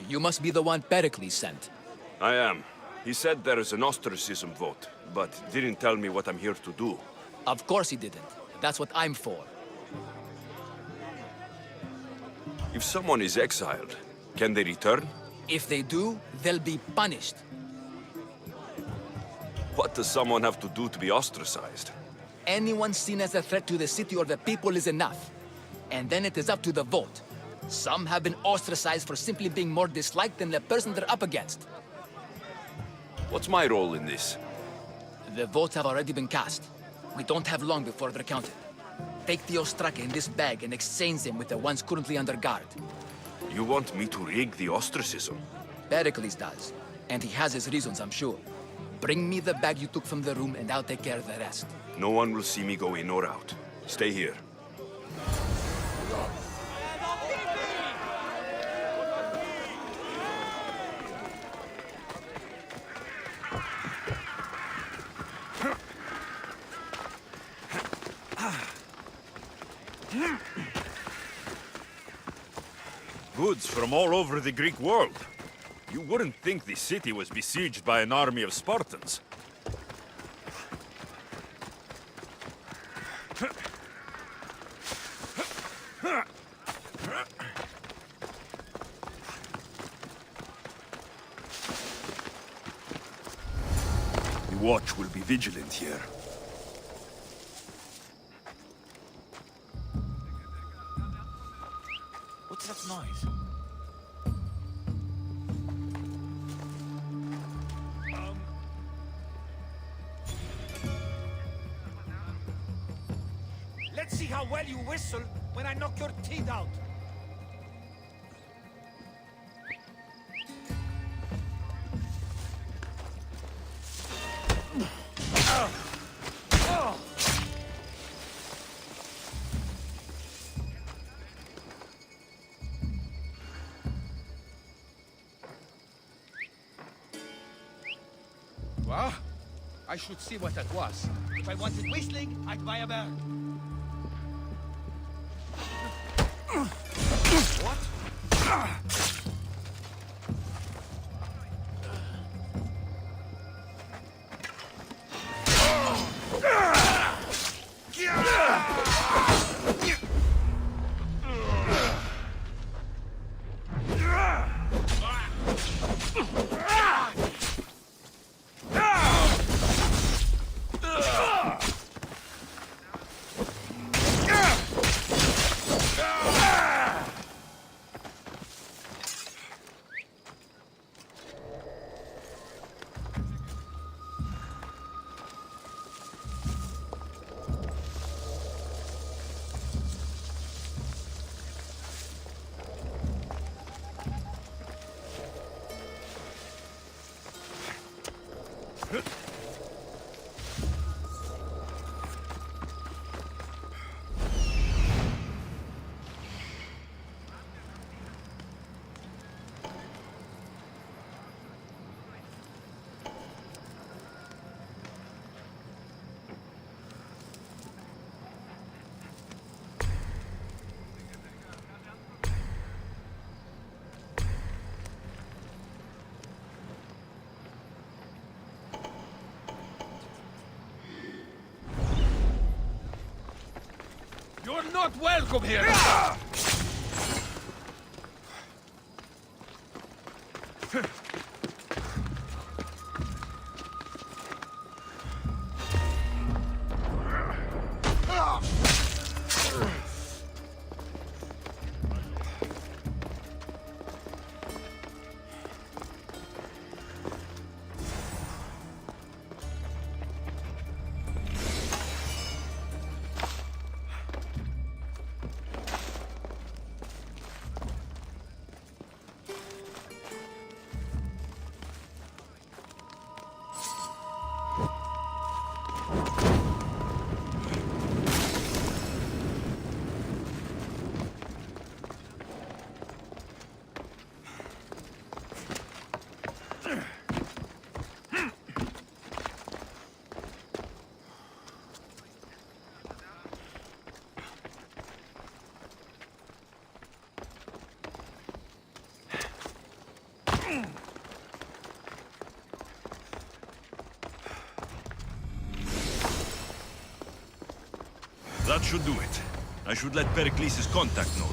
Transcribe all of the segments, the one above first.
You must be the one Pericles sent. I am. He said there is an ostracism vote, but didn't tell me what I'm here to do. Of course he didn't. That's what I'm for. If someone is exiled, can they return? If they do, they'll be punished. What does someone have to do to be ostracized? Anyone seen as a threat to the city or the people is enough. And then it is up to the vote. Some have been ostracized for simply being more disliked than the person they're up against. What's my role in this? The votes have already been cast. We don't have long before they're counted. Take the Ostraka in this bag and exchange them with the ones currently under guard. You want me to rig the ostracism? Pericles does. And he has his reasons, I'm sure. Bring me the bag you took from the room and I'll take care of the rest. No one will see me go in or out. Stay here. Goods from all over the Greek world. You wouldn't think the city was besieged by an army of Spartans. The watch will be vigilant here. What's that noise? Let's see how well you whistle when I knock your teeth out. What? I should see what that was. If I wanted whistling, I'd buy a bird. What? You're not welcome here! That should do it. I should let Pericles' contact know.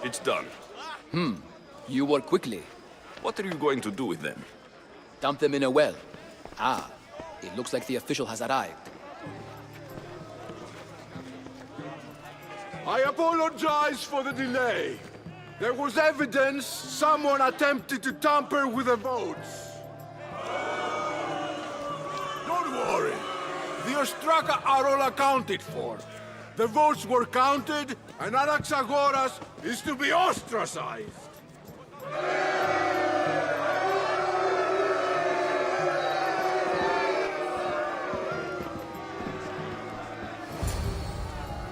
It's done. You work quickly. What are you going to do with them? Dump them in a well. Ah, it looks like the official has arrived. I apologize for the delay. There was evidence someone attempted to tamper with the votes. Don't worry. The Ostraka are all accounted for. The votes were counted, and Anaxagoras is to be ostracized.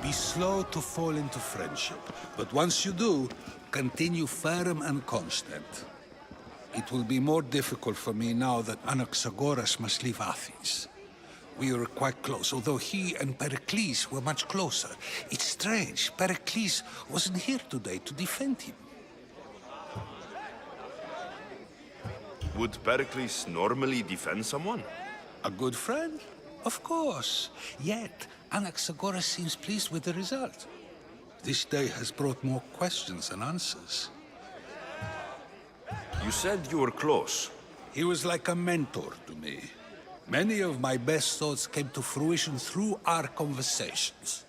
Be slow to fall into friendship, but once you do, continue firm and constant. It will be more difficult for me now that Anaxagoras must leave Athens. We were quite close, although he and Pericles were much closer. It's strange, Pericles wasn't here today to defend him. Would Pericles normally defend someone? A good friend? Of course. Yet, Anaxagoras seems pleased with the result. This day has brought more questions than answers. You said you were close. He was like a mentor to me. Many of my best thoughts came to fruition through our conversations.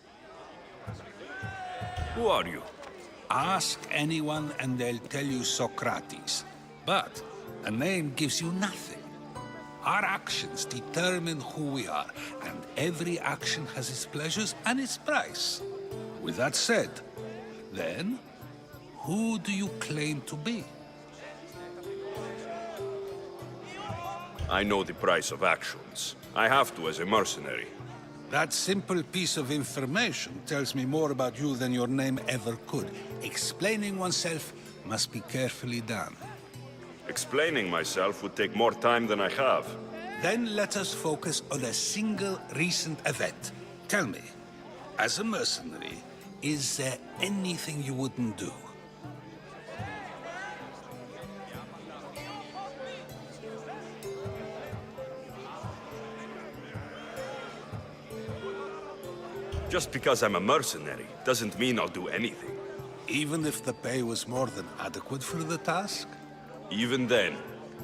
Who are you? Ask anyone and they'll tell you Socrates. But a name gives you nothing. Our actions determine who we are, and every action has its pleasures and its price. With that said, then, who do you claim to be? I know the price of actions. I have to as a mercenary. That simple piece of information tells me more about you than your name ever could. Explaining oneself must be carefully done. Explaining myself would take more time than I have. Then let us focus on a single recent event. Tell me, as a mercenary, is there anything you wouldn't do? Just because I'm a mercenary doesn't mean I'll do anything. Even if the pay was more than adequate for the task? Even then,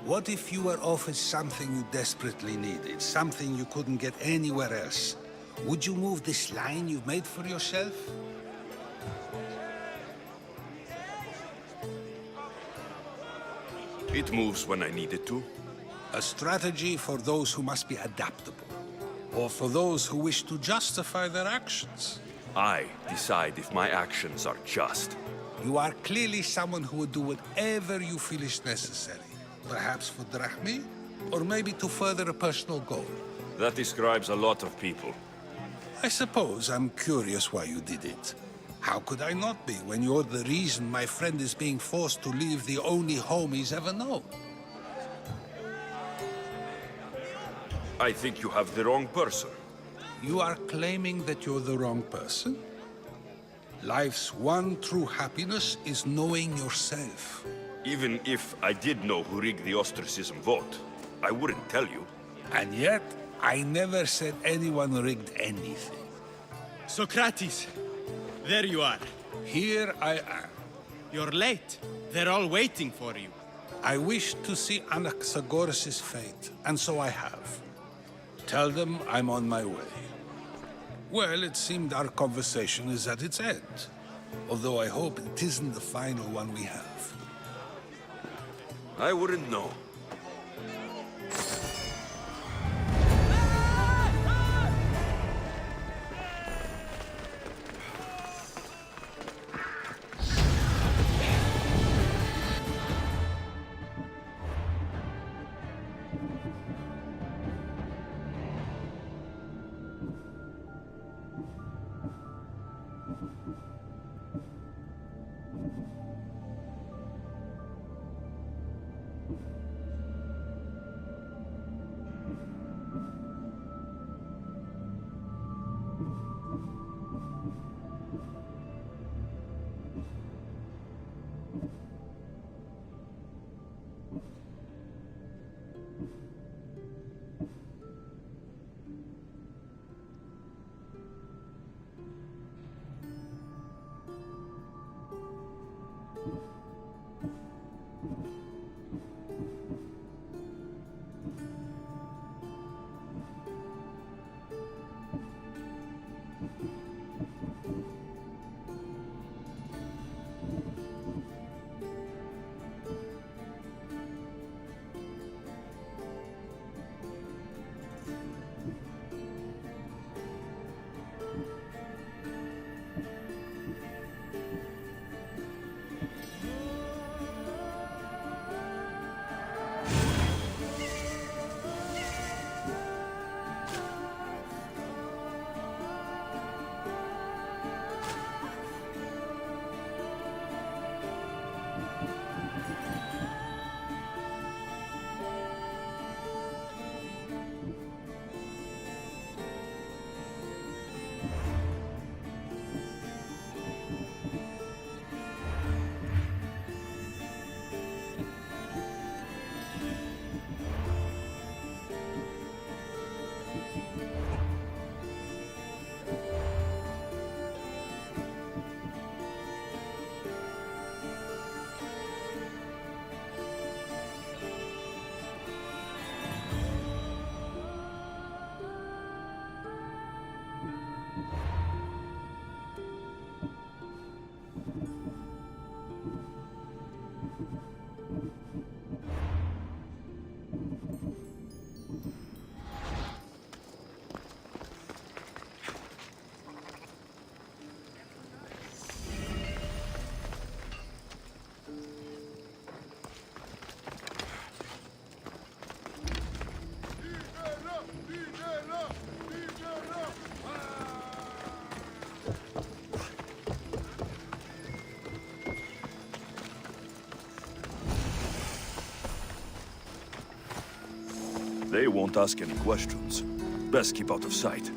What if you were offered something you desperately needed, something you couldn't get anywhere else? Would you move this line you've made for yourself? it moves when I need it to. A strategy for those who must be adaptable, or for those who wish to justify their actions. I decide if my actions are just. You are clearly someone who would do whatever you feel is necessary. Perhaps for drachmi, or maybe to further a personal goal. That describes a lot of people. I suppose I'm curious why you did it. How could I not be when you're the reason my friend is being forced to leave the only home he's ever known? I think you have the wrong person. You are claiming that you're the wrong person? Life's one true happiness is knowing yourself. Even if I did know who rigged the ostracism vote, I wouldn't tell you. And yet, I never said anyone rigged anything. Socrates, there you are. Here I am. You're late. They're all waiting for you. I wish to see Anaxagoras' fate, and so I have. Tell them I'm on my way. Well, it seemed our conversation is at its end. Although I hope it isn't the final one we have. I wouldn't know. They won't ask any questions. Best keep out of sight.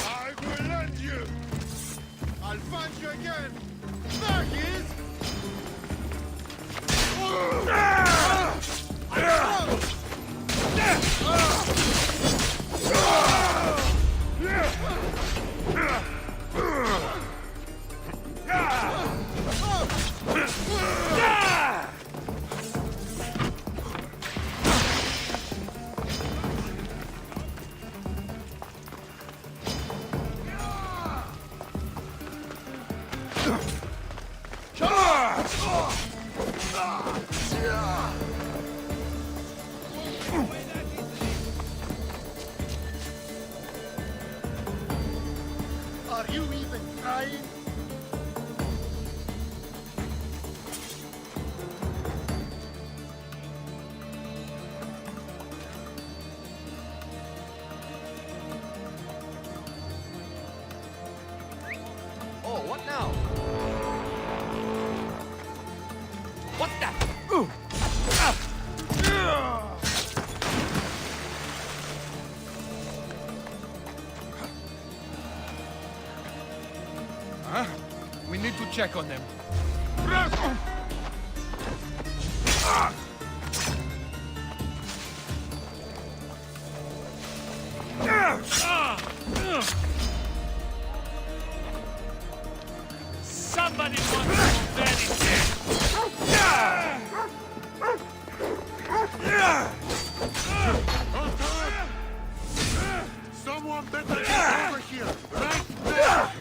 I will end you! I'll find you again! There he is! Are you even trying? Oh, what now? What the? Huh? We need to check on them. Somebody wants to very dead. Someone better get over here, right now!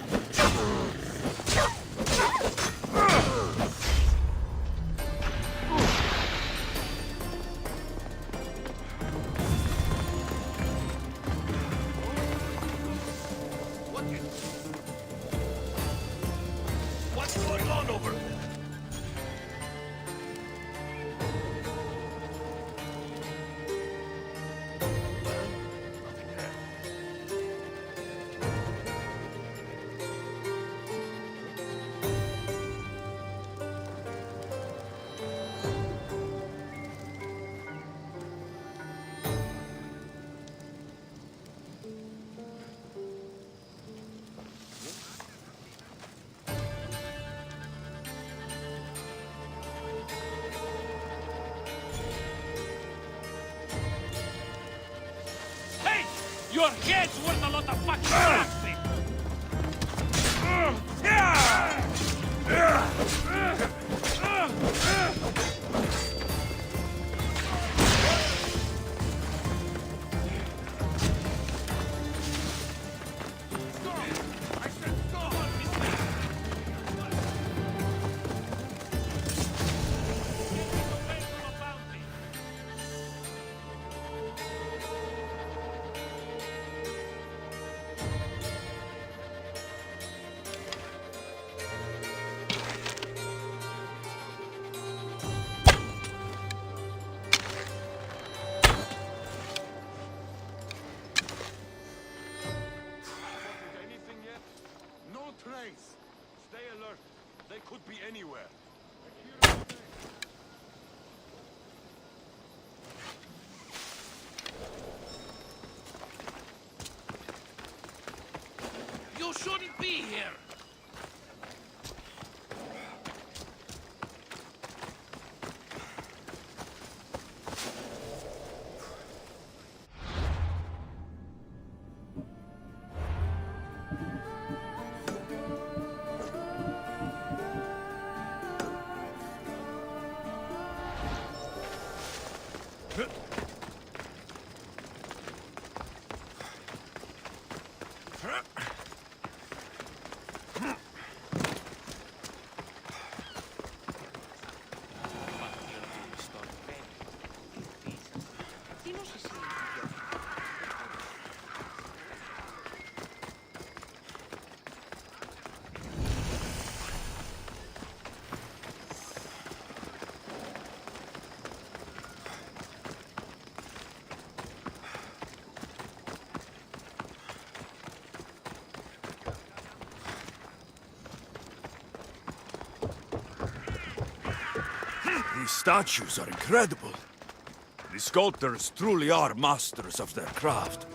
What's going on over there? Hey! Your head's worth a lot of fucking nothing! Anything yet? No trace. Stay alert. They could be anywhere. You shouldn't be here! These statues are incredible. The sculptors truly are masters of their craft.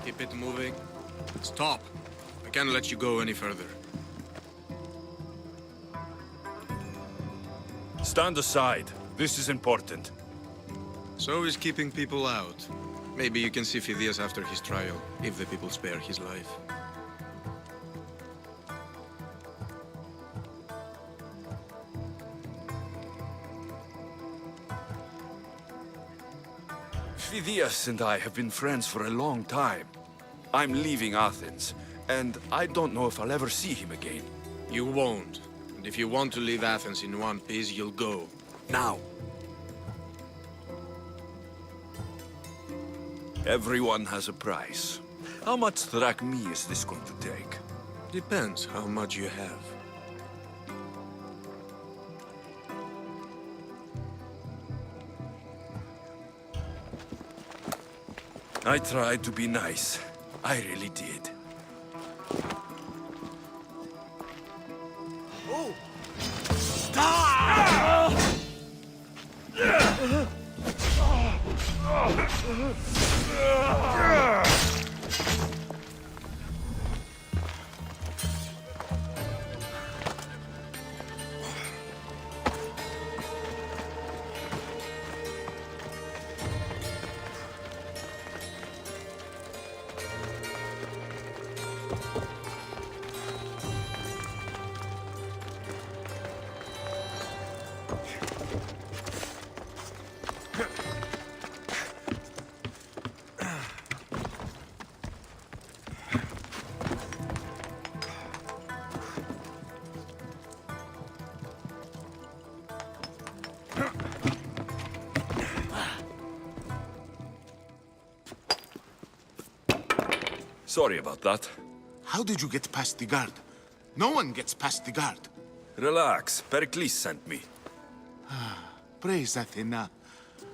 Keep it moving. Stop. I can't let you go any further. Stand aside. This is important. So is keeping people out. Maybe you can see Phidias after his trial, if the people spare his life. Phidias and I have been friends for a long time. I'm leaving Athens, And I don't know if I'll ever see him again. You won't. And if you want to leave Athens in one piece, you'll go. Now. Everyone has a price. How much drachmi is this going to take? Depends how much you have. I tried to be nice. I really did. Sorry about that. How did you get past the guard? No one gets past the guard. Relax. Pericles sent me. Praise Athena.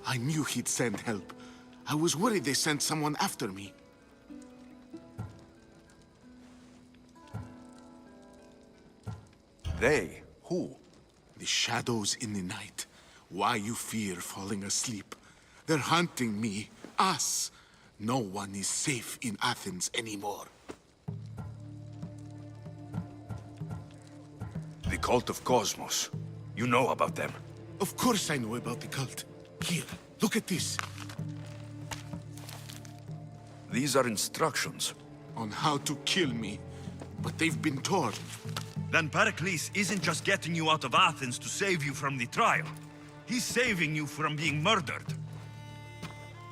I knew he'd send help. I was worried they sent someone after me. They? Who? The shadows in the night. Why you fear falling asleep? They're hunting me. Us. No one is safe in Athens anymore. The cult of Cosmos. You know about them. Of course I know about the cult. Here, look at this. These are instructions. On how to kill me. But they've been torn. Then Pericles isn't just getting you out of Athens to save you from the trial. He's saving you from being murdered.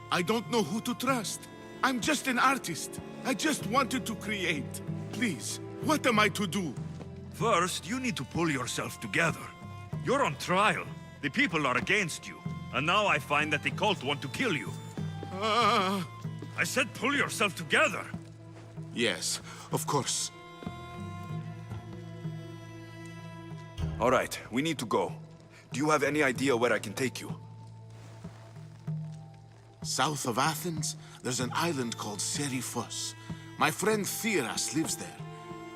I don't know who to trust. I'm just an artist. I just wanted to create. Please, what am I to do? First, you need to pull yourself together. You're on trial. The people are against you. And now I find that the cult want to kill you. I said pull yourself together. Yes, of course. All right, we need to go. Do you have any idea where I can take you? South of Athens, there's an island called Seriphos. My friend Theras lives there.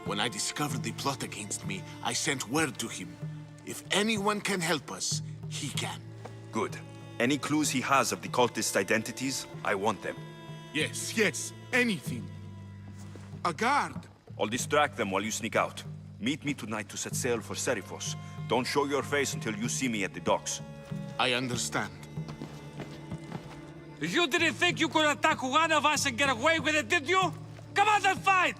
When I discovered the plot against me, I sent word to him. If anyone can help us, he can. Good. Any clues he has of the cultist identities, I want them. Yes, anything. A guard. I'll distract them while you sneak out. Meet me tonight to set sail for Seriphos. Don't show your face until you see me at the docks. I understand. You didn't think you could attack one of us and get away with it, did you? Come on and fight!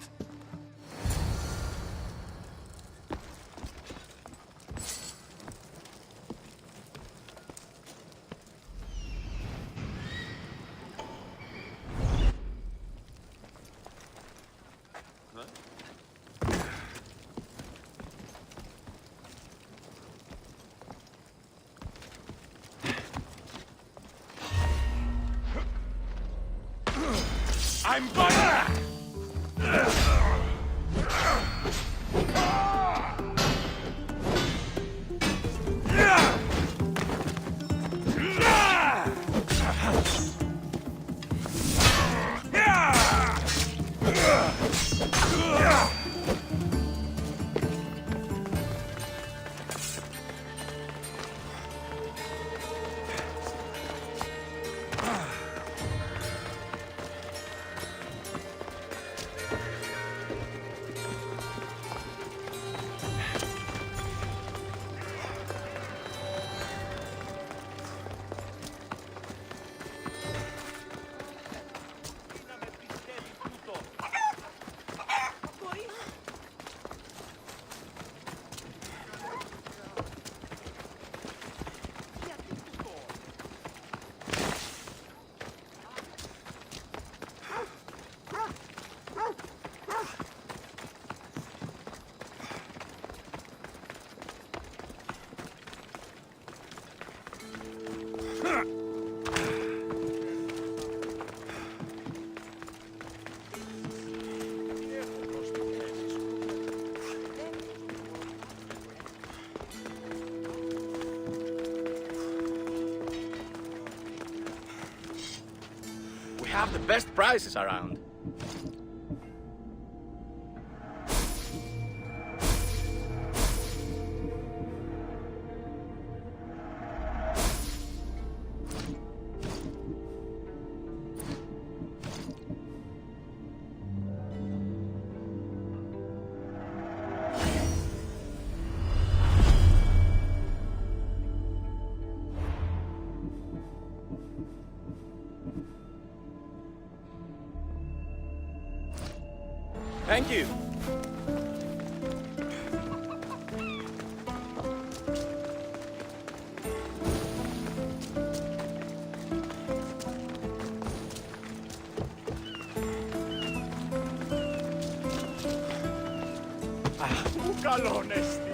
I'm back! have the best prices around. Thank you. Bucalonesti.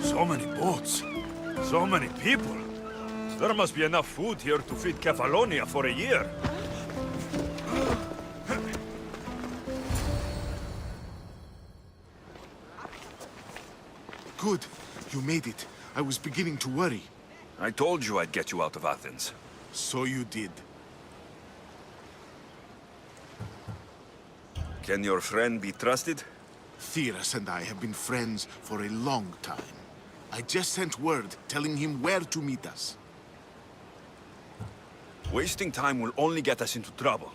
So many boats. So many people. There must be enough food here to feed Kefalonia for a year. Good. You made it. I was beginning to worry. I told you I'd get you out of Athens. So you did. Can your friend be trusted? Theras and I have been friends for a long time. I just sent word telling him where to meet us. Wasting time will only get us into trouble.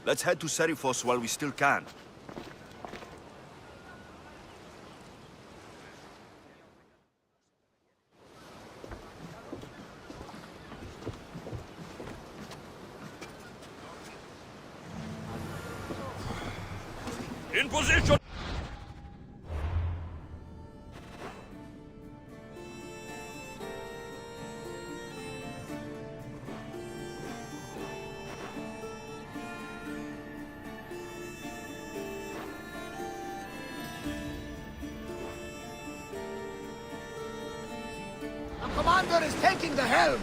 Let's head to Serifos while we still can. In position! The commander is taking the helm!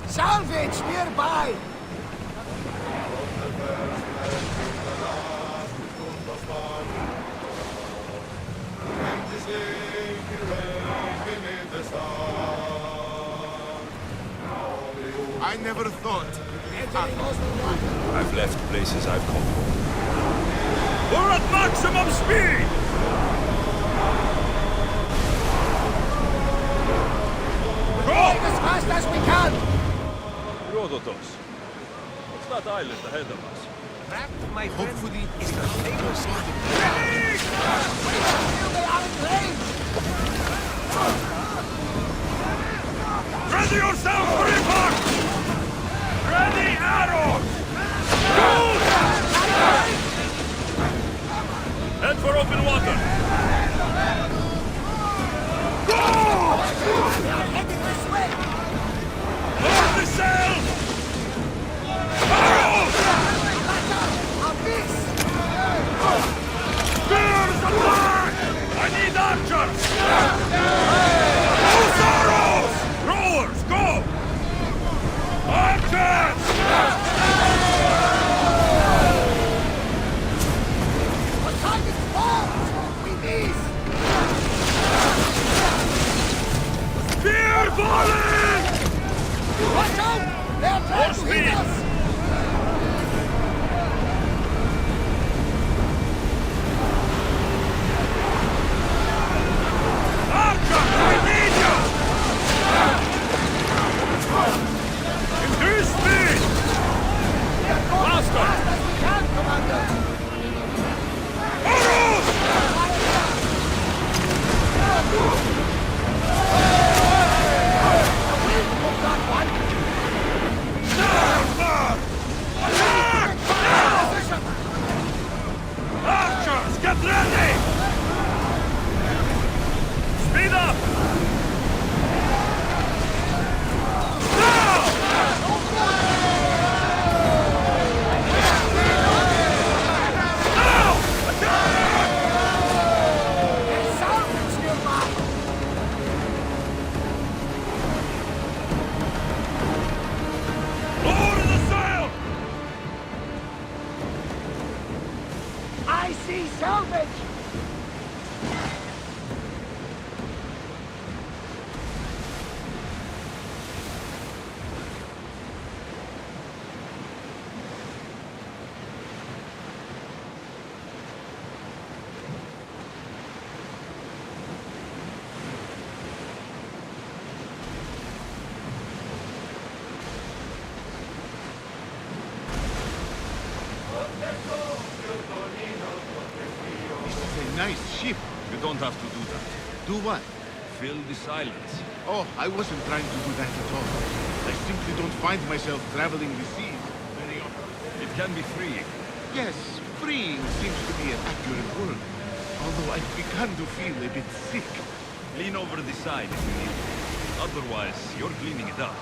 Salvage nearby! I never thought. I've left places I've come from. We're at maximum speed! Going as fast as we can! Rhodotos. What's that island ahead of us? That, my friend, Hopefully, is the famous They are in range! Ready yourself for impact! Ready arrows! Shoot! Head for open water! Go! They are heading this way! Lower the sails! Arrows! A miss! Spears attack! I need archers! Loose arrows! Rowers, go! Salvage! Nice ship. You don't have to do that. Do what? Fill the silence. Oh, I wasn't trying to do that at all. I simply don't find myself traveling the seas very often. It can be freeing. Yes, freeing seems to be an accurate word. Although I've begun to feel a bit sick. Lean over the side if you need. Otherwise, you're cleaning it up.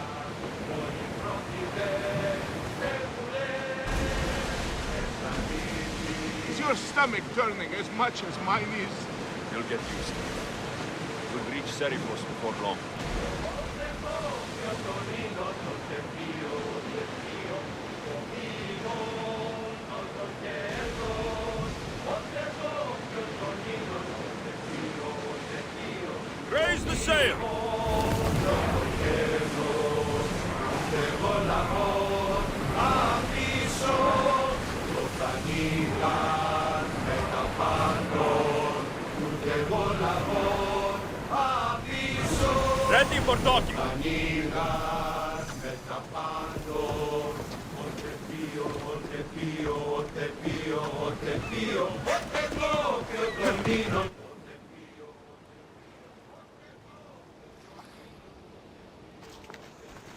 Is your stomach turning as much as mine is? You'll get used to it. We'll reach Serifos before long. Raise the sail! Ready for docking!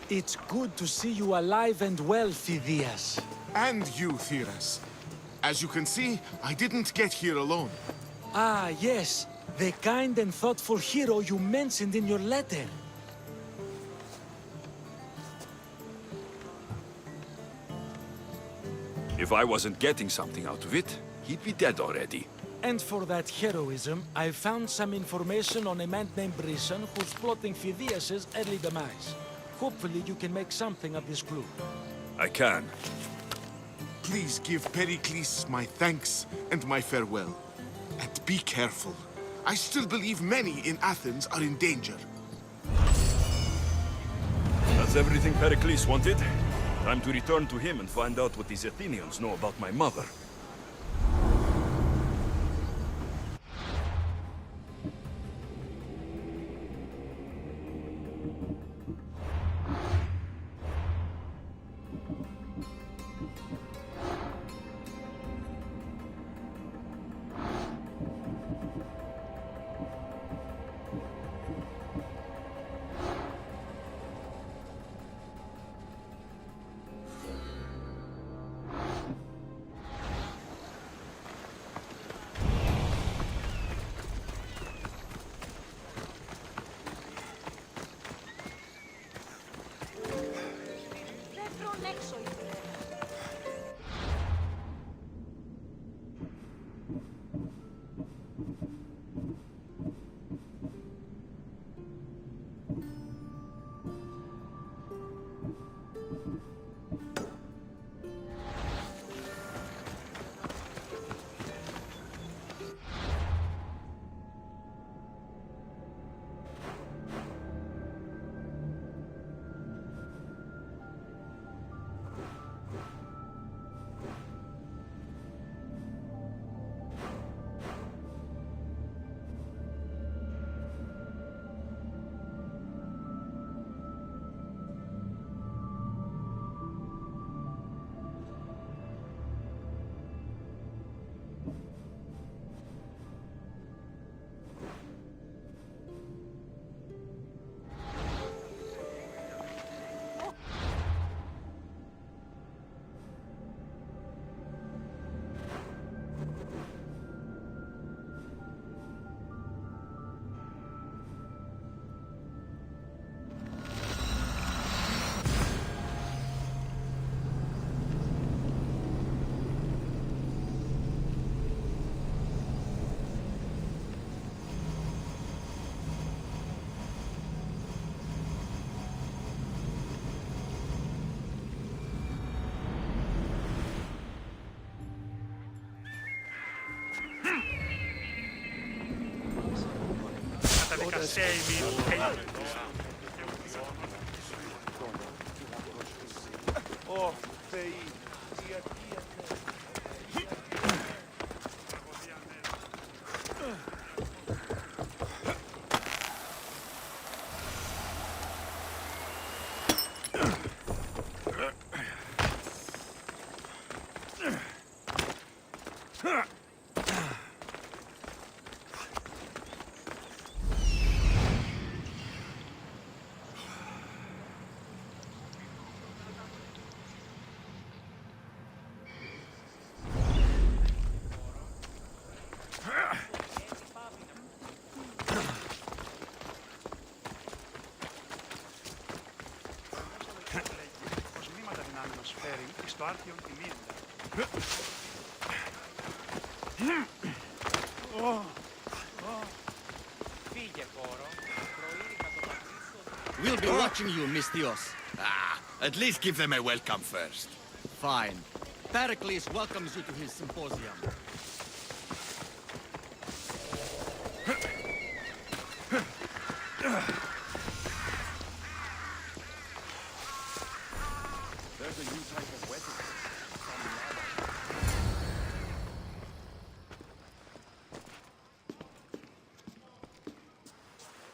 It's good to see you alive and well, Phidias. And you, Theras. As you can see, I didn't get here alone. Ah, yes. The kind and thoughtful hero you mentioned in your letter. If I wasn't getting something out of it, he'd be dead already. And for that heroism, I found some information on a man named Brisson who's plotting Phidias' early demise. Hopefully you can make something of this clue. I can. Please give Pericles my thanks and my farewell. And be careful. I still believe many in Athens are in danger. That's everything Pericles wanted. Time to return to him and find out what these Athenians know about my mother. We'll be watching you, Mistios. At least give them a welcome first. Fine. Pericles welcomes you to his symposium.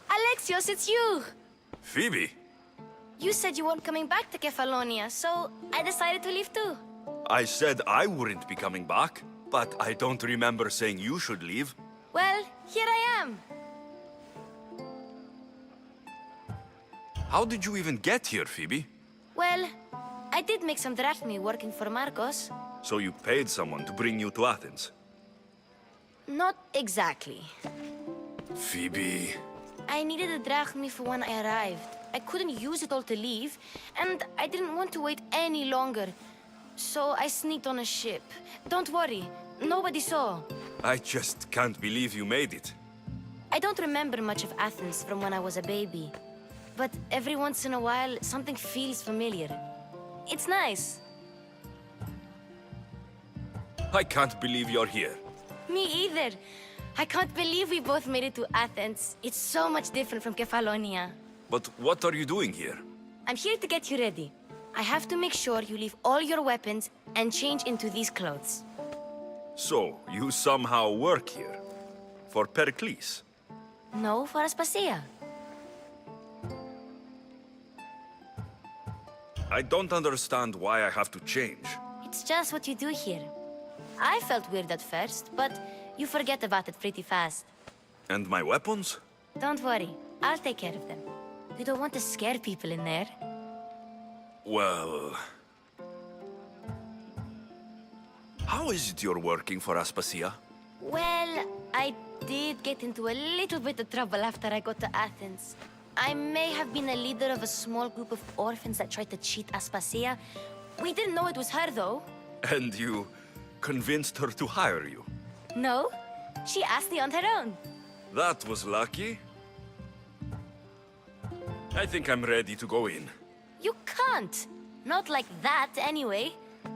Alexios, it's you! Phoebe? You said you weren't coming back to Kefalonia, so I decided to leave too. I said I wouldn't be coming back, but I don't remember saying you should leave. Well, here I am. How did you even get here, Phoebe? Well, I did make some drachmi working for Marcos. So you paid someone to bring you to Athens? Not exactly. Phoebe... I needed a drachmi for when I arrived. I couldn't use it all to leave, and I didn't want to wait any longer. So I sneaked on a ship. Don't worry, nobody saw. I just can't believe you made it. I don't remember much of Athens from when I was a baby. But every once in a while, something feels familiar. It's nice. I can't believe you're here. Me either. I can't believe we both made it to Athens. It's so much different from Kefalonia. But what are you doing here? I'm here to get you ready. I have to make sure you leave all your weapons and change into these clothes. So, you somehow work here? For Pericles? No, for Aspasia. I don't understand why I have to change. It's just what you do here. I felt weird at first, but you forget about it pretty fast. And my weapons? Don't worry, I'll take care of them. You don't want to scare people in there. Well... How is it you're working for Aspasia? Well, I did get into a little bit of trouble after I got to Athens. I may have been a leader of a small group of orphans that tried to cheat Aspasia. We didn't know it was her, though. And you convinced her to hire you? No, she asked me on her own. That was lucky. I think I'm ready to go in. You can't. Not like that, anyway.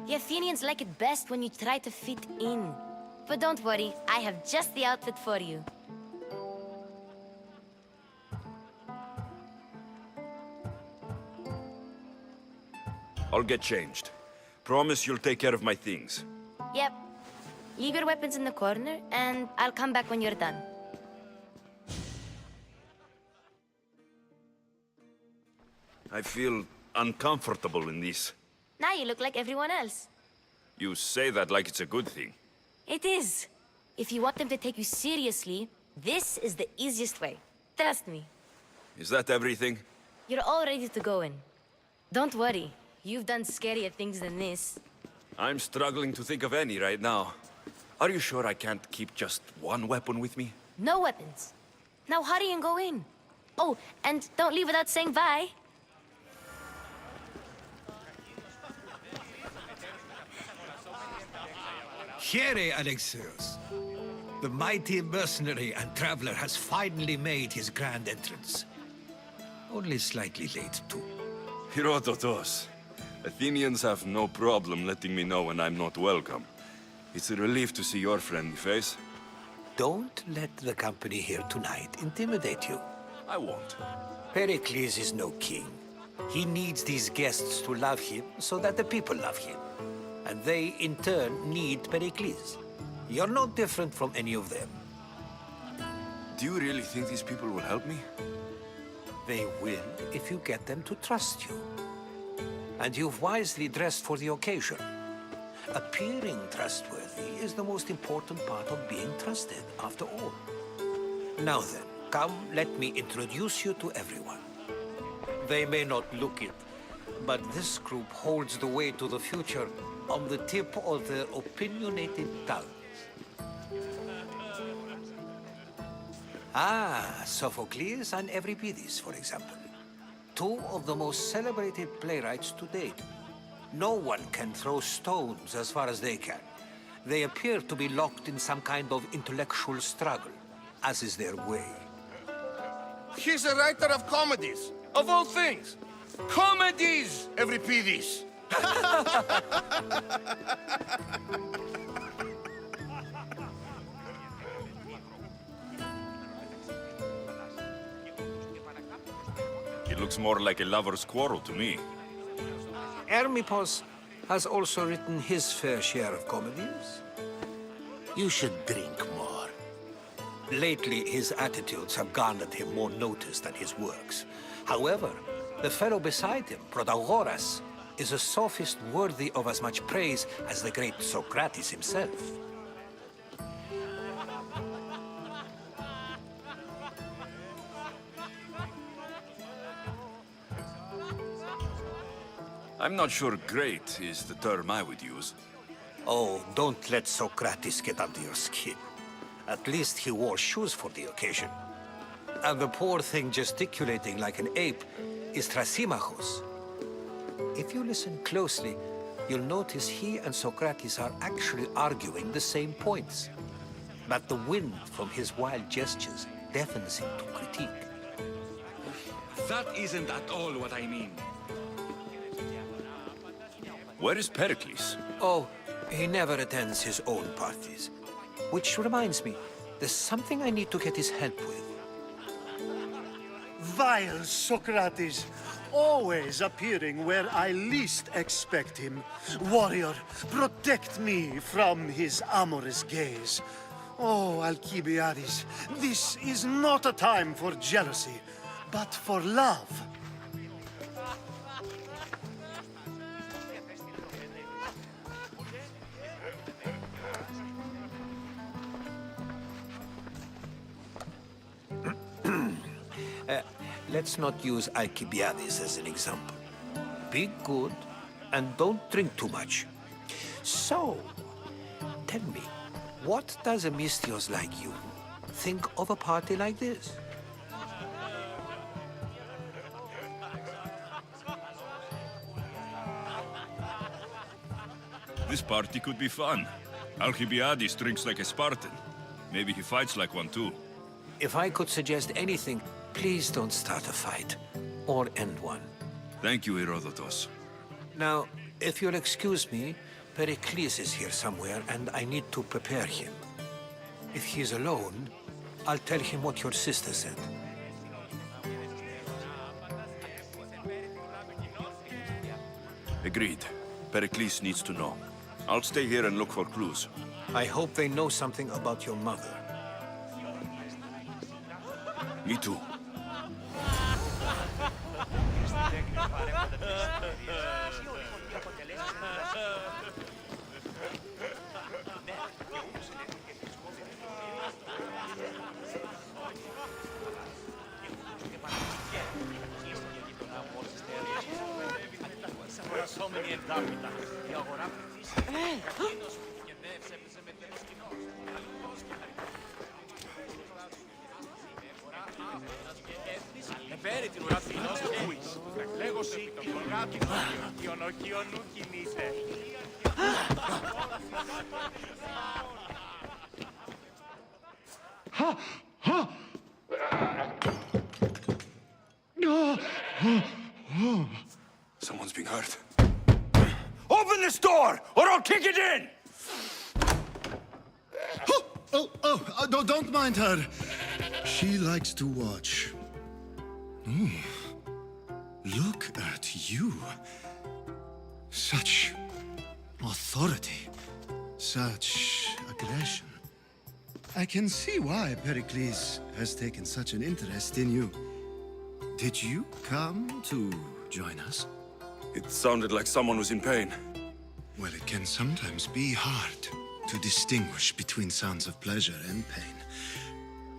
The Athenians like it best when you try to fit in. But don't worry, I have just the outfit for you. I'll get changed. Promise you'll take care of my things. Yep. Leave your weapons in the corner, and I'll come back when you're done. I feel uncomfortable in this. Now you look like everyone else. You say that like it's a good thing. It is. If you want them to take you seriously, this is the easiest way. Trust me. Is that everything? You're all ready to go in. Don't worry. You've done scarier things than this. I'm struggling to think of any right now. Are you sure I can't keep just one weapon with me? No weapons. Now hurry and go in. Oh, and don't leave without saying bye. Here, Alexios. The mighty mercenary and traveler has finally made his grand entrance. Only slightly late, too. Herodotos. Athenians have no problem letting me know when I'm not welcome. It's a relief to see your friendly face. Don't let the company here tonight intimidate you. I won't. Pericles is no king. He needs these guests to love him so that the people love him. And they, in turn, need Pericles. You're no different from any of them. Do you really think these people will help me? They will if you get them to trust you. And you've wisely dressed for the occasion. Appearing trustworthy is the most important part of being trusted, after all. Now then, come, let me introduce you to everyone. They may not look it, but this group holds the way to the future on the tip of their opinionated tongues. Ah, Sophocles and Euripides, for example. Two of the most celebrated playwrights to date. No one can throw stones as far as they can. They appear to be locked in some kind of intellectual struggle, as is their way. He's a writer of comedies, of all things. Comedies, Euripides. It looks more like a lover's quarrel to me. Hermippos has also written his fair share of comedies. You should drink more. Lately, his attitudes have garnered him more notice than his works. However, the fellow beside him, Protagoras, is a sophist worthy of as much praise as the great Socrates himself. I'm not sure great is the term I would use. Oh, don't let Socrates get under your skin. At least he wore shoes for the occasion. And the poor thing gesticulating like an ape is Thrasymachos. If you listen closely, you'll notice he and Socrates are actually arguing the same points. But the wind from his wild gestures deafens him to critique. That isn't at all what I mean. Where is Pericles? Oh, he never attends his own parties. Which reminds me, there's something I need to get his help with. Vile Socrates, always appearing where I least expect him. Warrior, protect me from his amorous gaze. Oh, Alcibiades, this is not a time for jealousy, but for love. Let's not use Alcibiades as an example. Be good and don't drink too much. So, tell me, what does a Mystios like you think of a party like this? This party could be fun. Alcibiades drinks like a Spartan. Maybe he fights like one too. If I could suggest anything, please don't start a fight, or end one. Thank you, Herodotus. Now, if you'll excuse me, Pericles is here somewhere, and I need to prepare him. If he's alone, I'll tell him what your sister said. Agreed. Pericles needs to know. I'll stay here and look for clues. I hope they know something about your mother. Me too. Someone's being hurt. Open this door, or I'll kick it in! Oh, don't mind her. She likes to watch. Look at you. Such authority. Such aggression. I can see why Pericles has taken such an interest in you. Did you come to join us? It sounded like someone was in pain. Well, it can sometimes be hard to distinguish between sounds of pleasure and pain.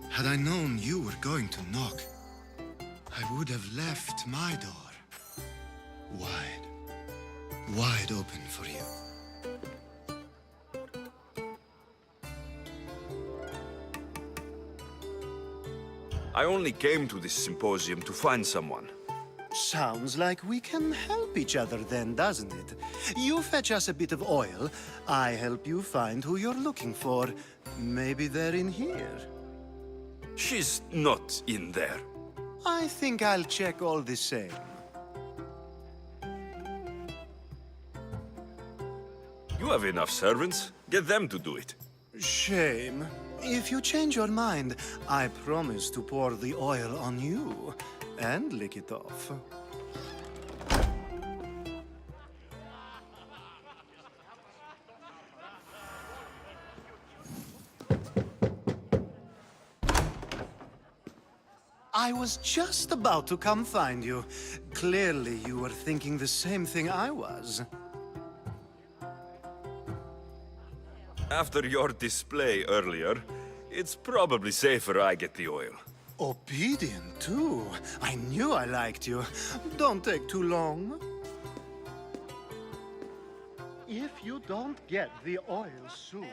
Had I known you were going to knock, I would have left my door wide open for you. I only came to this symposium to find someone. Sounds like we can help each other then, doesn't it? You fetch us a bit of oil, I help you find who you're looking for. Maybe they're in here. She's not in there. I think I'll check all the same. You have enough servants. Get them to do it. Shame. If you change your mind, I promise to pour the oil on you and lick it off. I was just about to come find you. Clearly, you were thinking the same thing I was. After your display earlier, it's probably safer I get the oil. Obedient, too. I knew I liked you. Don't take too long. If you don't get the oil soon,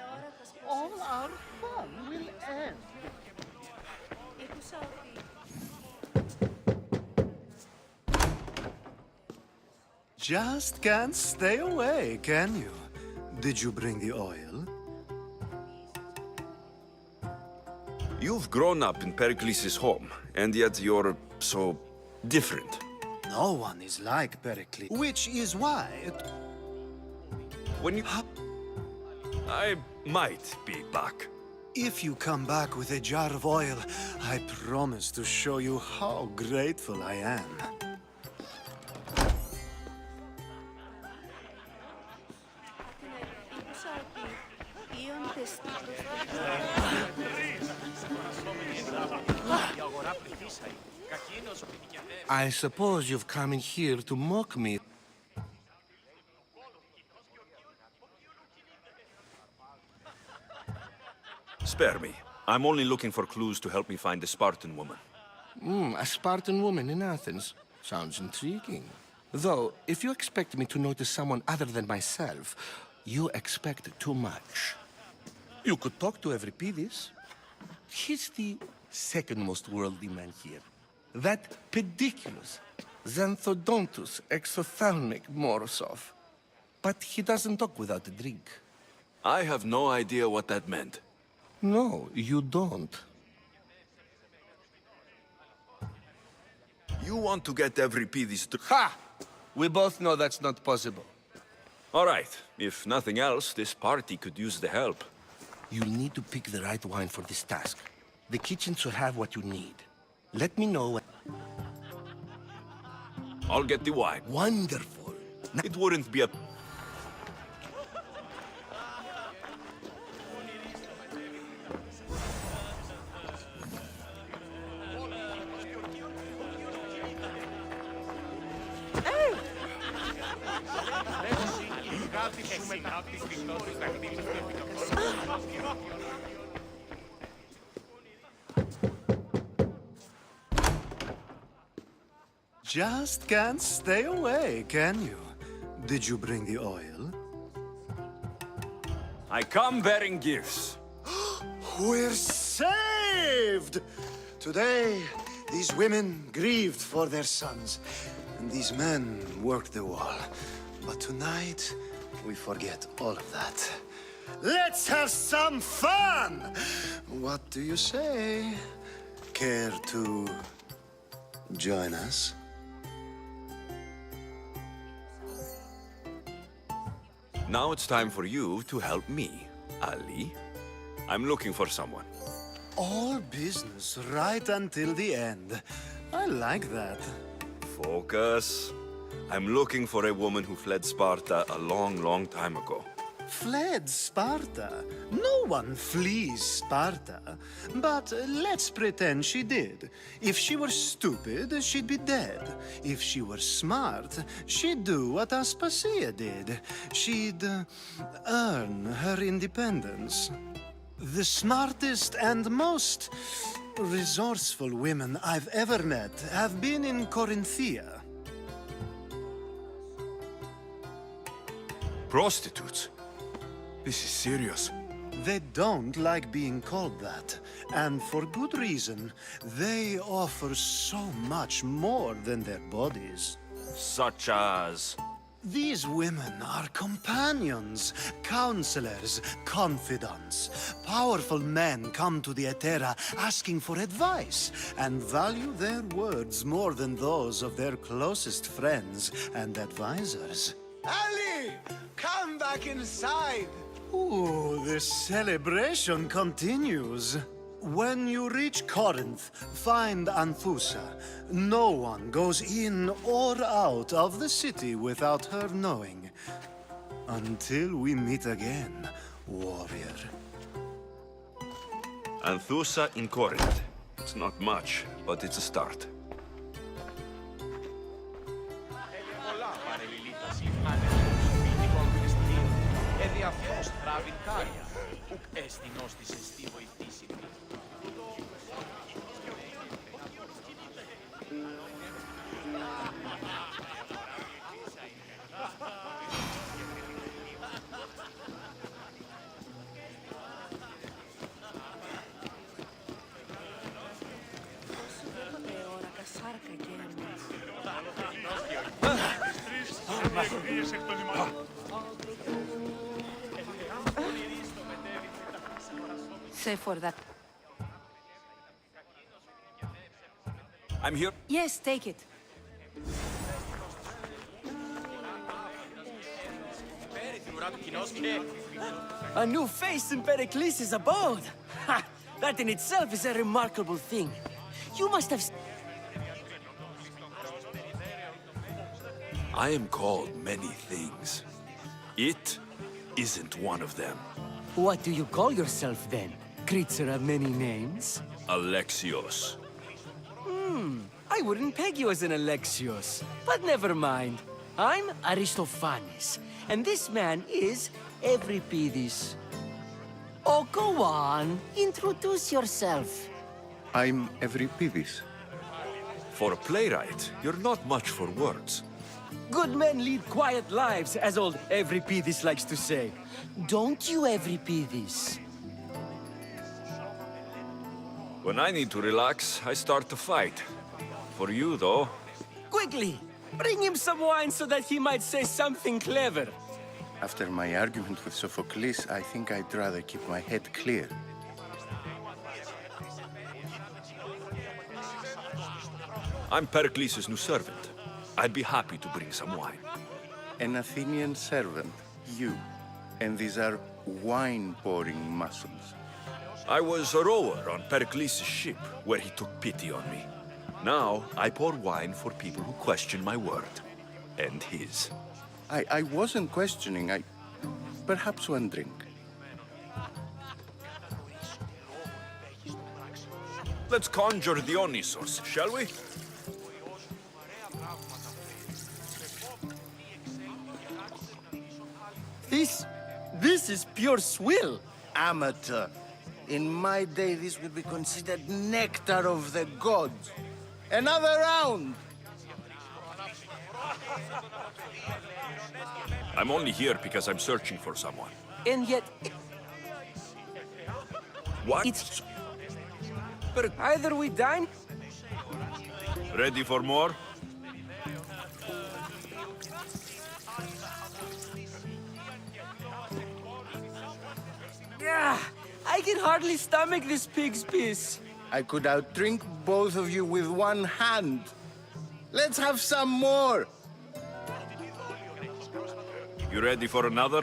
all our fun will end. Just can't stay away, can you? Did you bring the oil? You've grown up in Pericles' home, and yet you're so different. No one is like Pericles, which is why... When you... I might be back. If you come back with a jar of oil, I promise to show you how grateful I am. I suppose you've come in here to mock me. Spare me. I'm only looking for clues to help me find the Spartan woman. A Spartan woman in Athens. Sounds intriguing. Though, if you expect me to notice someone other than myself, you expect too much. You could talk to Euripides. He's the second most worldly man here. That pediculous, xanthodontus exophthalmic Morosov. But he doesn't talk without a drink. I have no idea what that meant. No, you don't. You want to get Euripides to... Ha! We both know that's not possible. All right. If nothing else, this party could use the help. You'll need to pick the right wine for this task. The kitchen should have what you need. Let me know when... I'll get the wine. Wonderful. It wouldn't be a... Just can't stay away, can you? Did you bring the oil? I come bearing gifts. We're saved! Today, these women grieved for their sons, and these men worked the wall. But tonight, we forget all of that. Let's have some fun! What do you say? Care to join us? Now it's time for you to help me, Ali. I'm looking for someone. All business right until the end. I like that. Focus. I'm looking for a woman who fled Sparta a long, long time ago. Fled Sparta? No one flees Sparta. But let's pretend she did. If she were stupid, she'd be dead. If she were smart, she'd do what Aspasia did. She'd earn her independence. The smartest and most resourceful women I've ever met have been in Corinthia. Prostitutes? This is serious. They don't like being called that, and for good reason. They offer so much more than their bodies. Such as... These women are companions, counselors, confidants. Powerful men come to the Etera asking for advice and value their words more than those of their closest friends and advisors. Ali! Come back inside! Ooh, the celebration continues. When you reach Corinth, find Anthusa. No one goes in or out of the city without her knowing. Until we meet again, warrior. Anthusa in Corinth. It's not much, but it's a start. Say for that. I'm here. Yes, take it. A new face in Pericles' abode! Ha! That in itself is a remarkable thing. You must have... I am called many things. It isn't one of them. What do you call yourself then? Creature of many names? Alexios. I wouldn't peg you as an Alexios. But never mind. I'm Aristophanes, and this man is Euripides. Oh, go on. Introduce yourself. I'm Euripides. For a playwright, you're not much for words. Good men lead quiet lives, as old Euripides likes to say. Don't you, Euripides? When I need to relax, I start to fight. For you, though... Quickly! Bring him some wine so that he might say something clever. After my argument with Sophocles, I think I'd rather keep my head clear. I'm Pericles' new servant. I'd be happy to bring some wine. An Athenian servant, you. And these are wine-pouring muscles. I was a rower on Pericles' ship, where he took pity on me. Now, I pour wine for people who question my word. And his. I wasn't questioning, perhaps one drink. Let's conjure Dionysos, shall we? This is pure swill. Amateur. In my day, this would be considered nectar of the gods. Another round! I'm only here because I'm searching for someone. And yet... What? It's... But either we dine... Ready for more? I can hardly stomach this pig's piss. I could outdrink both of you with one hand. Let's have some more. You ready for another?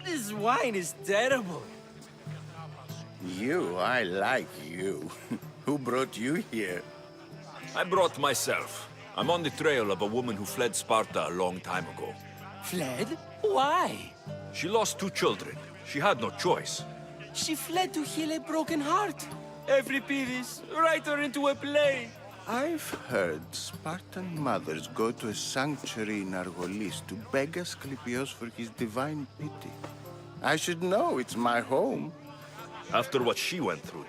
This wine is terrible. I like you. Who brought you here? I brought myself. I'm on the trail of a woman who fled Sparta a long time ago. Fled? Why? She lost 2 children. She had no choice. She fled to heal a broken heart. Euripides, write her into a play. I've heard Spartan mothers go to a sanctuary in Argolis to beg Asclepios for his divine pity. I should know, it's my home. After what she went through,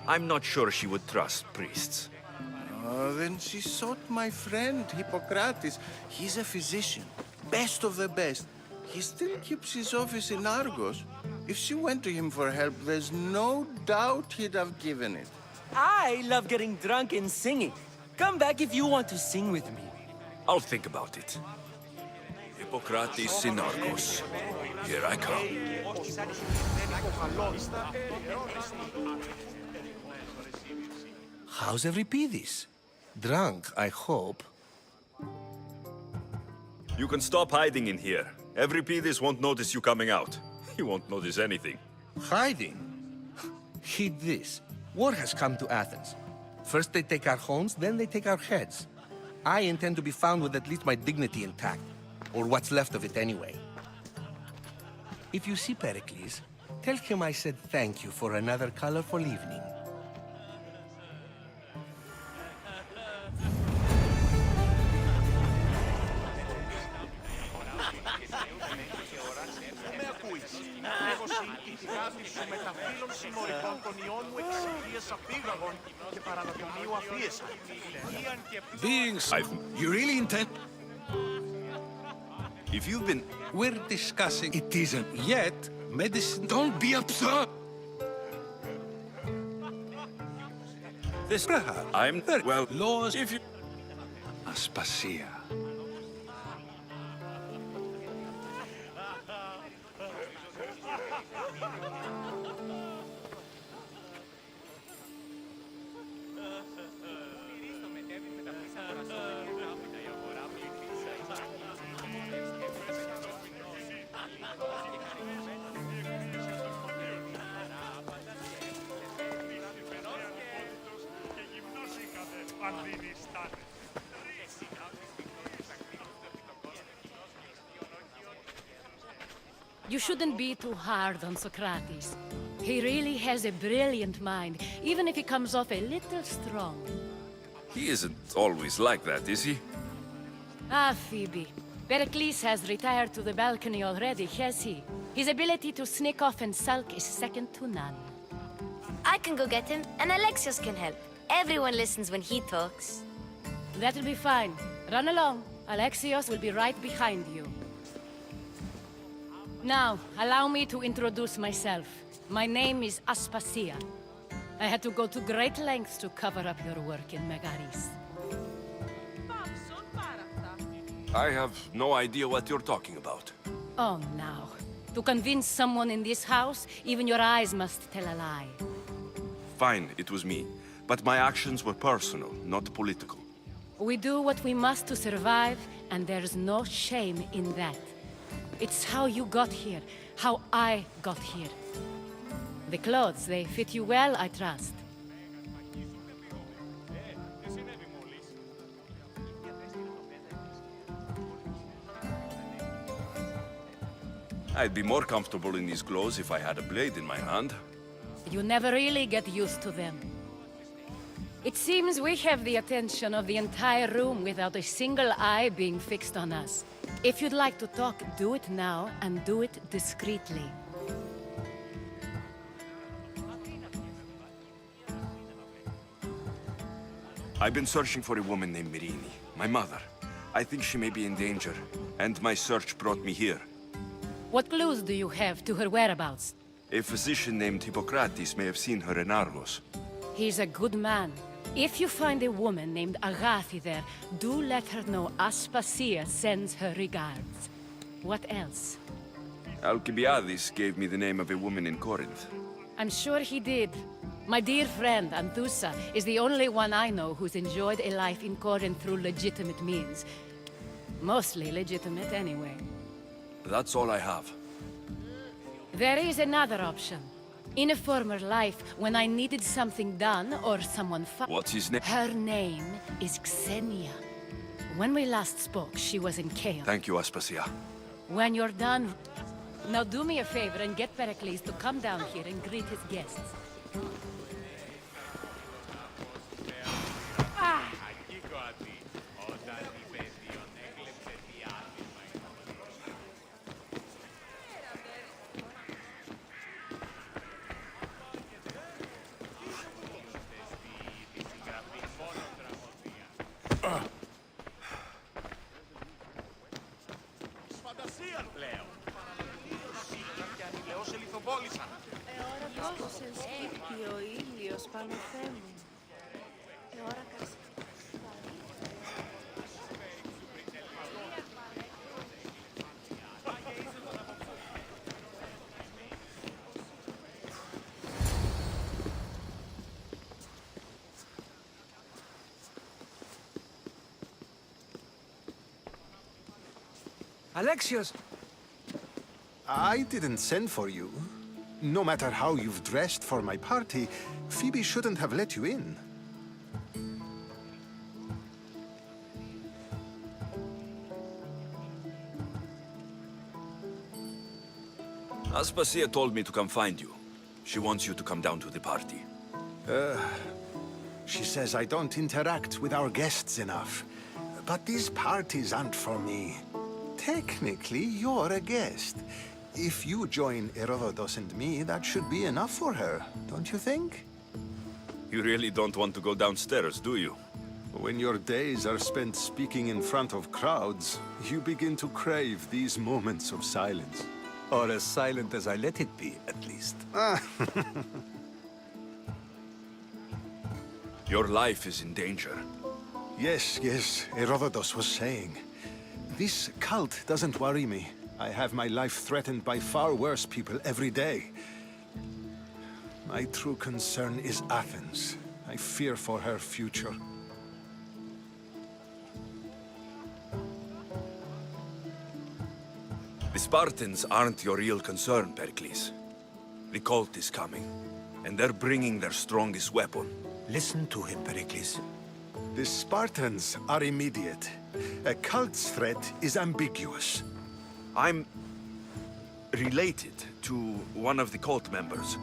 I'm not sure she would trust priests. Oh, then she sought my friend, Hippocrates. He's a physician, best of the best. He still keeps his office in Argos. If she went to him for help, there's no doubt he'd have given it. I love getting drunk and singing. Come back if you want to sing with me. I'll think about it. Hippocrates in Argos. Here I come. How's Euripides? Drunk, I hope. You can stop hiding in here. Euripides won't notice you coming out. He won't notice anything. Hiding? Heed this. War has come to Athens. First they take our homes, then they take our heads. I intend to be found with at least my dignity intact. Or what's left of it anyway. If you see Pericles, tell him I said thank you for another colorful evening. You really intend? If you've been... We're discussing... It isn't yet. Medicine... Don't be absurd! This... I'm... Well... Laws... If you... Aspasia. You shouldn't be too hard on Socrates. He really has a brilliant mind, even if he comes off a little strong. He isn't always like that, is he? Ah, Phoebe. Pericles has retired to the balcony already, has he? His ability to sneak off and sulk is second to none. I can go get him, and Alexios can help. Everyone listens when he talks. That'll be fine. Run along. Alexios will be right behind you. Now, allow me to introduce myself. My name is Aspasia. I had to go to great lengths to cover up your work in Megaris. I have no idea what you're talking about. Oh, now. To convince someone in this house, even your eyes must tell a lie. Fine, it was me. But my actions were personal, not political. We do what we must to survive, and there's no shame in that. It's how you got here, how I got here. The clothes, they fit you well, I trust. I'd be more comfortable in these clothes if I had a blade in my hand. You never really get used to them. It seems we have the attention of the entire room without a single eye being fixed on us. If you'd like to talk, do it now, and do it discreetly. I've been searching for a woman named Myrine, my mother. I think she may be in danger, and my search brought me here. What clues do you have to her whereabouts? A physician named Hippocrates may have seen her in Argos. He's a good man. If you find a woman named Agathi there, do let her know Aspasia sends her regards. What else? Alcibiades gave me the name of a woman in Corinth. I'm sure he did. My dear friend, Anthusa, is the only one I know who's enjoyed a life in Corinth through legitimate means. Mostly legitimate, anyway. That's all I have. There is another option. In a former life, when I needed something done or someone What's his name? Her name is Xenia. When we last spoke, she was in chaos. Thank you, Aspasia. When you're done, now do me a favor and get Pericles to come down here and greet his guests. Alexios! I didn't send for you. No matter how you've dressed for my party, Phoebe shouldn't have let you in. Aspasia told me to come find you. She wants you to come down to the party. She says I don't interact with our guests enough. But these parties aren't for me. Technically, you're a guest. If you join Herodotus and me, that should be enough for her, don't you think? You really don't want to go downstairs, do you? When your days are spent speaking in front of crowds, you begin to crave these moments of silence. Or as silent as I let it be, at least. Your life is in danger. Yes, Herodotus was saying. This cult doesn't worry me. I have my life threatened by far worse people every day. My true concern is Athens. I fear for her future. The Spartans aren't your real concern, Pericles. The cult is coming, and they're bringing their strongest weapon. Listen to him, Pericles. The Spartans are immediate. A cult's threat is ambiguous. I'm related to one of the cult members.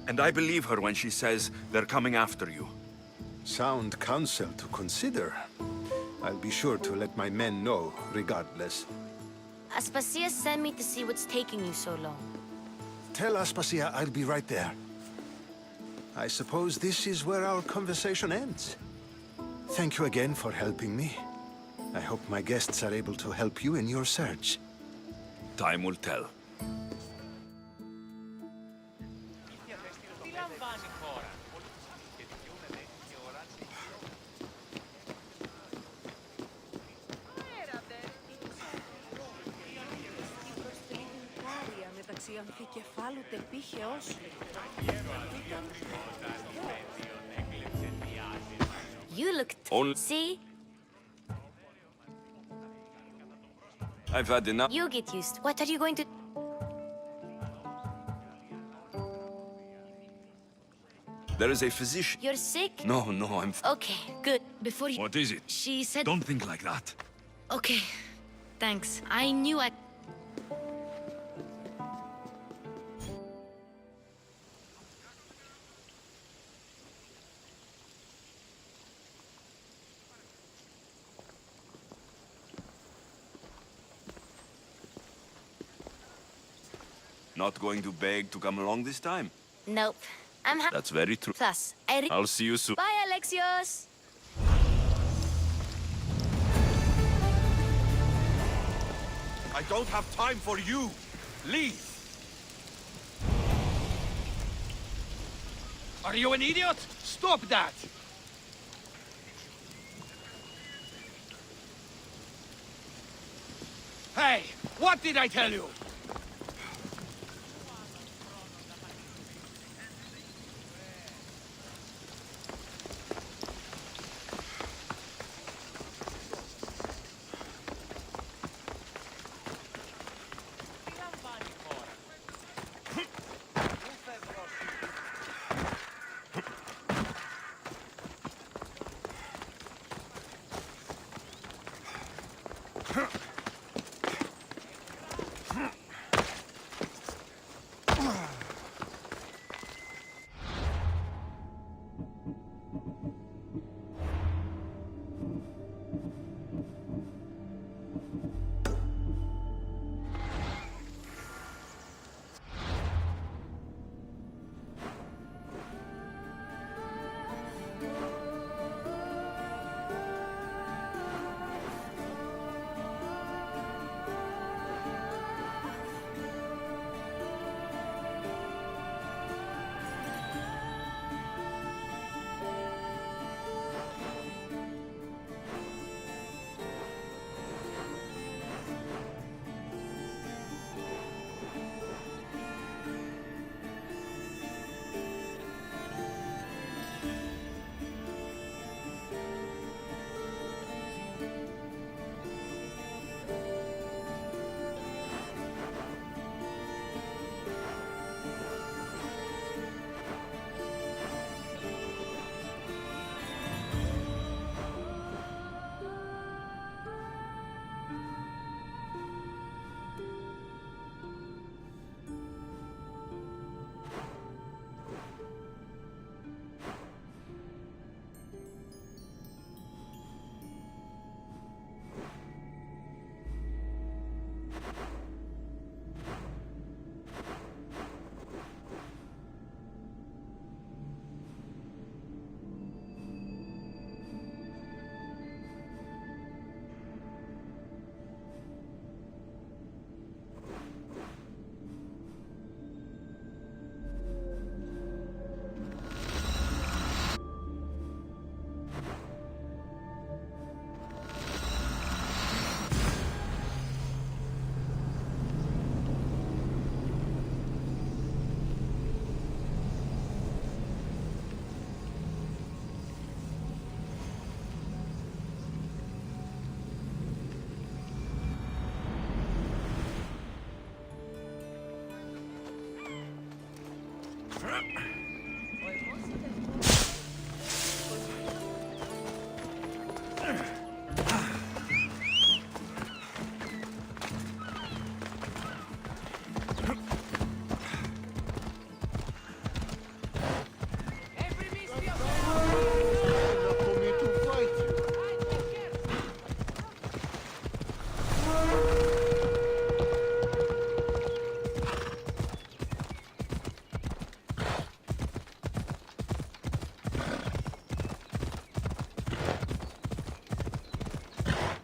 And I believe her when she says they're coming after you. Sound counsel to consider. I'll be sure to let my men know, regardless. Aspasia sent me to see what's taking you so long. Tell Aspasia I'll be right there. I suppose this is where our conversation ends. Thank you again for helping me. I hope my guests are able to help you in your search. Time will tell. You look... See? I've had enough. You get used. What are you going to... There is a physician. You're sick? No, I'm... Okay, good. Before you... What is it? She said... Don't think like that. Okay, thanks. I knew I... Not going to beg to come along this time? Nope. I'm That's very true. Plus, I'll see you soon. Bye, Alexios! I don't have time for you. Leave. Are you an idiot? Stop that! Hey, what did I tell you?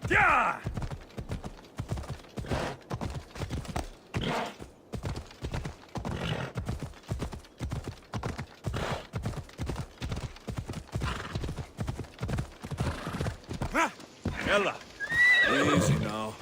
Yeah! Ella, easy now.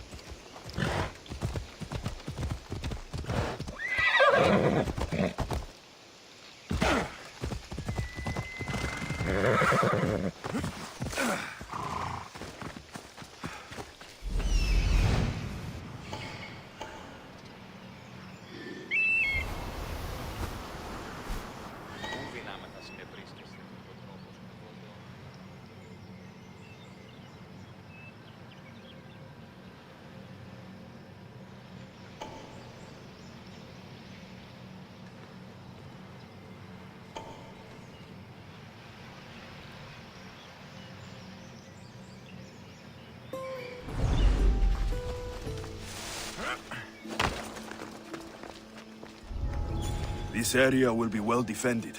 This area will be well defended.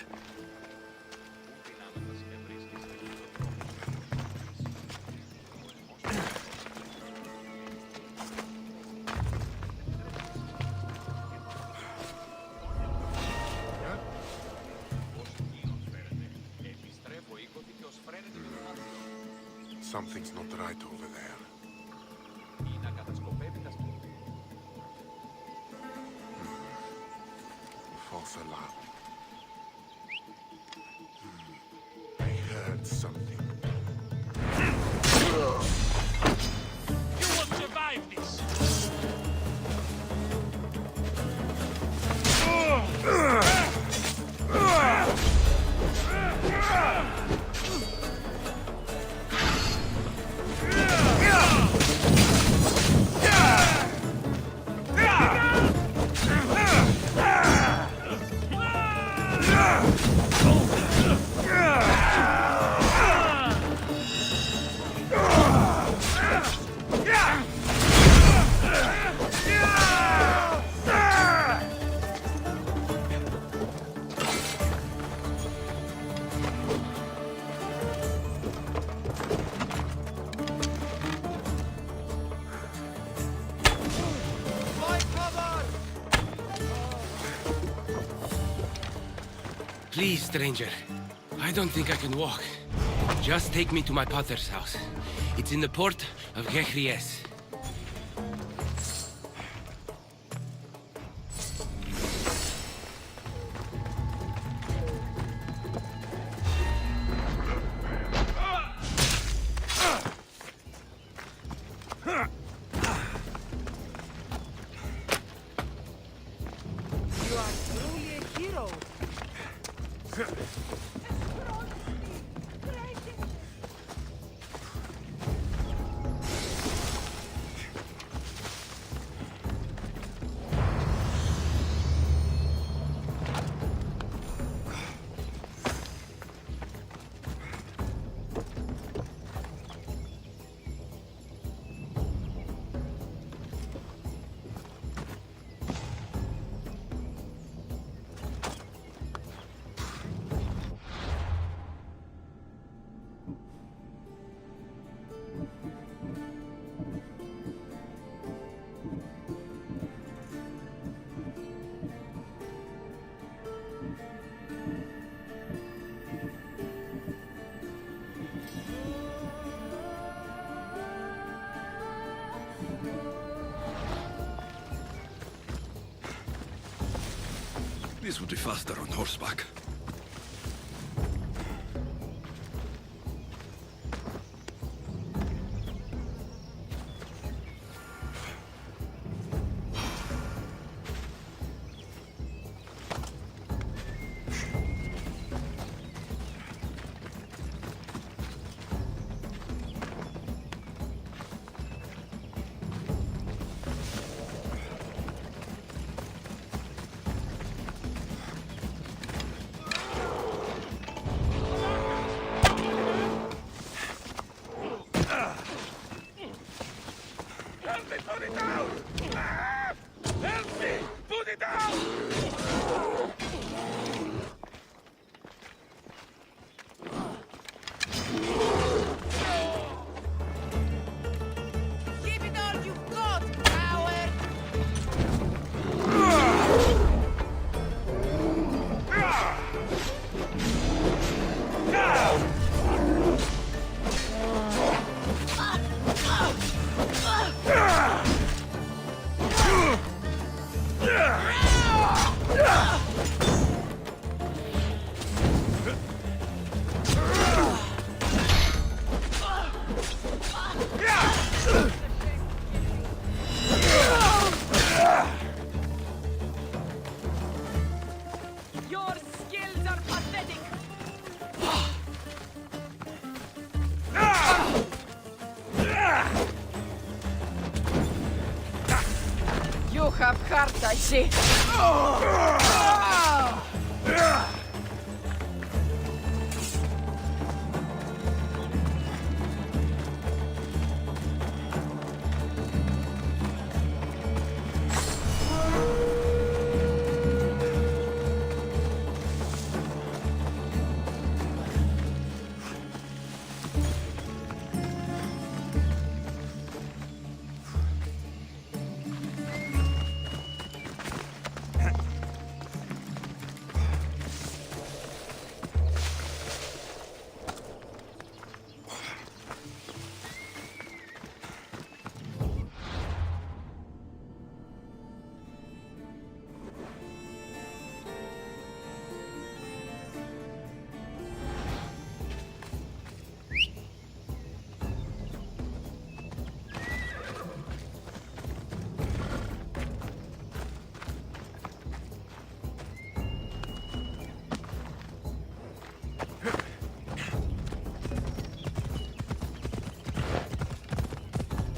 Something's not right over there. False alarm. I heard something. You will survive this! Please, stranger. I don't think I can walk. Just take me to my potter's house. It's in the port of Gechries. You are truly a hero. This would be faster on horseback. I see.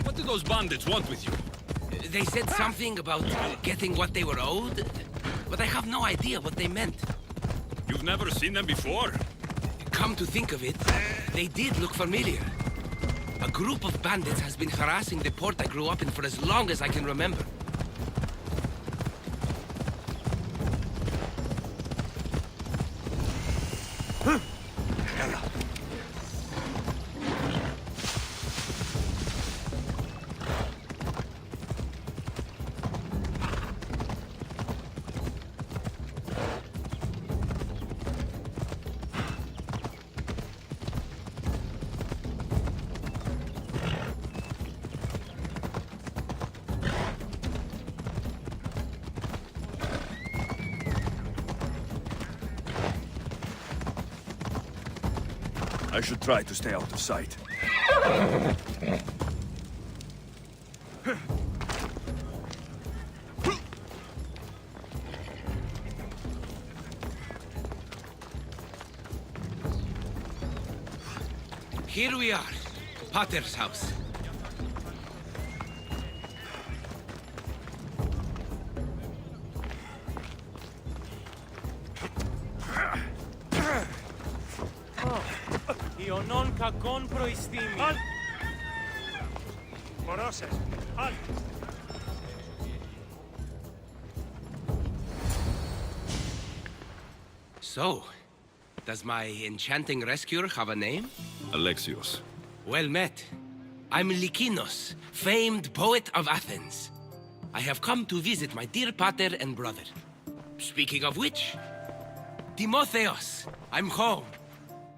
What do those bandits want with you? They said something about getting what they were owed, but I have no idea what they meant. You've never seen them before? Come to think of it, they did look familiar. A group of bandits has been harassing the port I grew up in for as long as I can remember. I should try to stay out of sight. Here we are, Pater's house. Ιωνών κακών προϊστήμη. Μωρόσες, halt! So, does my enchanting rescuer have a name? Alexios. Well met. I'm Lykinos, famed poet of Athens. I have come to visit my dear pater and brother. Speaking of which, Timotheos, I'm home.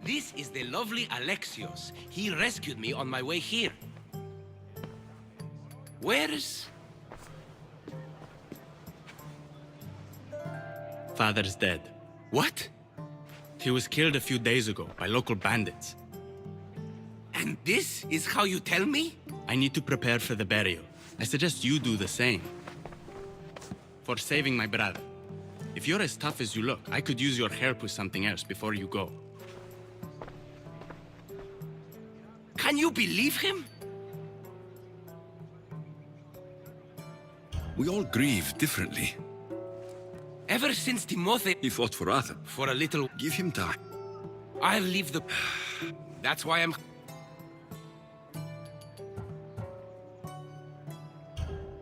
This is the lovely Alexios. He rescued me on my way here. Where's... Father's dead. What? He was killed a few days ago by local bandits. And this is how you tell me? I need to prepare for the burial. I suggest you do the same. For saving my brother. If you're as tough as you look, I could use your help with something else before you go. Can you believe him? We all grieve differently. Ever since Timothy... He fought for Athens. For a little... Give him time. I'll leave the... That's why I'm...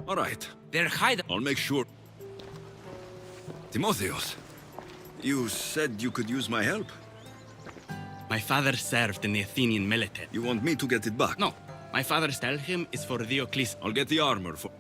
All right. They're hiding... I'll make sure. Timotheos, you said you could use my help? My father served in the Athenian military. You want me to get it back? No. My father's tell him is for Diocles. I'll get the armor for...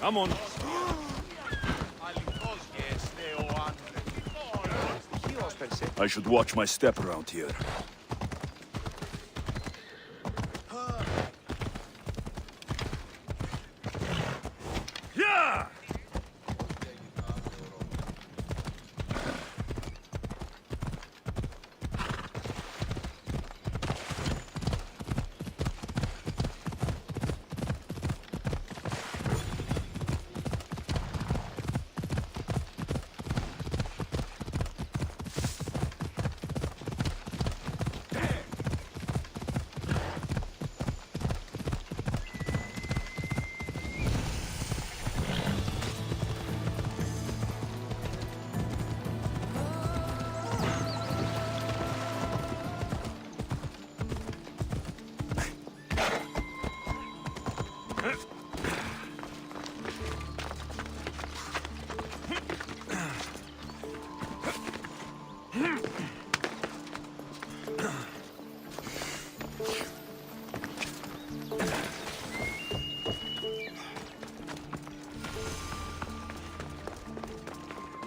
Come on. I should watch my step around here. Yeah!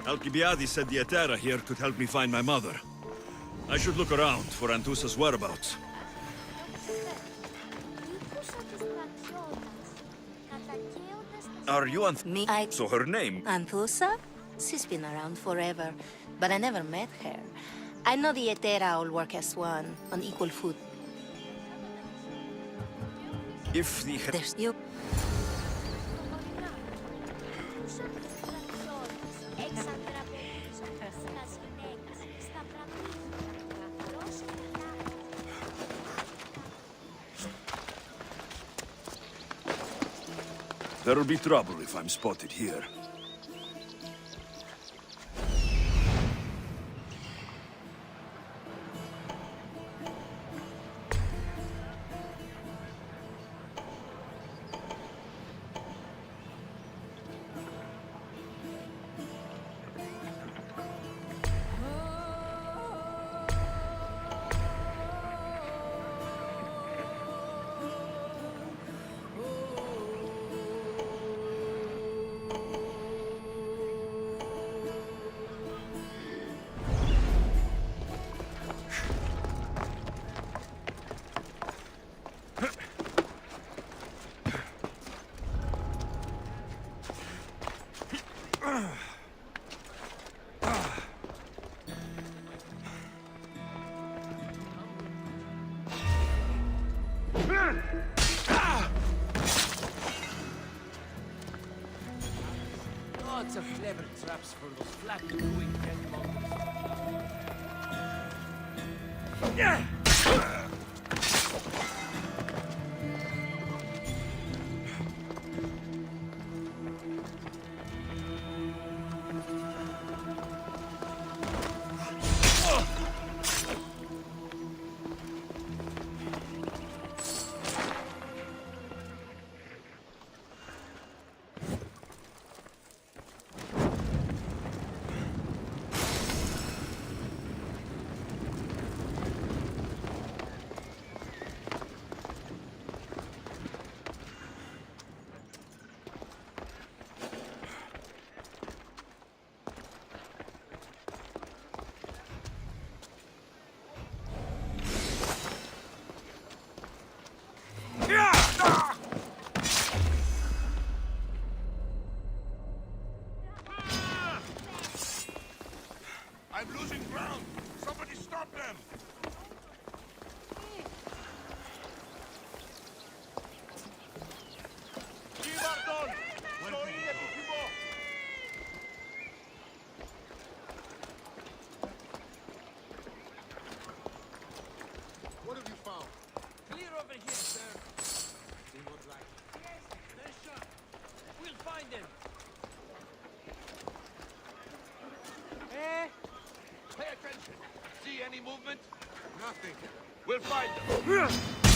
Alcibiades said the Etera here could help me find my mother. I should look around for Antusa's whereabouts. Are you Anth... So her name... Anthusa? She's been around forever, but I never met her. I know the Etera all work as one, on equal foot. If the... There's you. There'll be trouble if I'm spotted here. Lots of clever traps for those flat-growing dead monsters. I'm losing ground! Somebody stop them! What have you found? Clear over here, sir. They won't like it. Yes, they're shot. We'll find them. Pay attention! See any movement? Nothing. We'll find them! Yeah!